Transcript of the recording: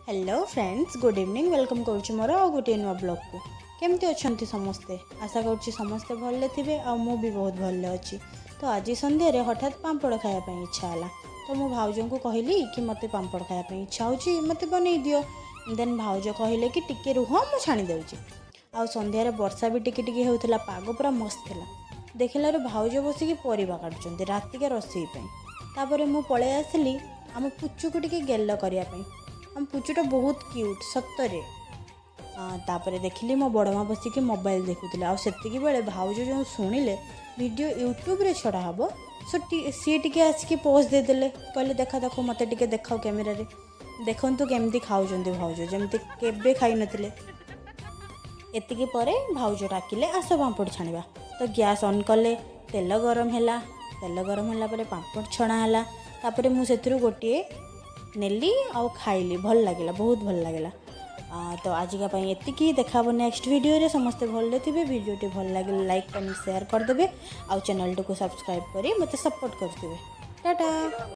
Hello friends good evening welcome करुच्ची मोर आ गोटे नुआ ब्लॉग को केमती अच्छा समस्ते आशा करुच्ची समस्ते भले थे आ मु भी बहुत भले अच्छी। तो आज संध्यारे हठात पांपड़ खायापी इच्छा है तो मु भाउज को कहली कि मते पांपड़ खायापी इच्छा हो मते बनै दियो। देन भाउज कहले कि टिके रुह मु छाणी देउची। आ संध्यारे वर्षा भी टिके टिके होउथला पाग पूरा मस्त थिला। देखिलार भाउज बसिकी परिबा काटुचंती रातिके रोषेई पई। तापरे मु पळे आसिली आम पुच्चू को टिके गेल्ल करिया पई। हम पुचुटा बहुत क्यूट सतरे। तापर देखिली मो बड़ माँ बसिक मोबाइल देखुले आती बेले भाउज जो शुणिले वीडियो यूट्यूब रे छड़ा हम सी टी आसिक पोज देदेले कहले देखा देखो मत टे देखाओ कैमेरा रे देखु केमती खाऊँ भाउज जमती केबे खाई नथिले। एतिकी परे भाउज डाकिले आस पांपड़ छाणिबा तो गैस ऑन कले तेल गरम है पांपड़ छणा है तापर मुझे गोटे नेली आउ खाइली भल लगे बहुत भल लगे। तो आजिका एतिकी देखा नेक्स्ट वीडियो रे समस्ते भले थे वीडियो भल लगे लाइक कमेंट शेयर करदे आउ चैनल को सब्सक्राइब करी मते सपोर्ट करते। टाटा।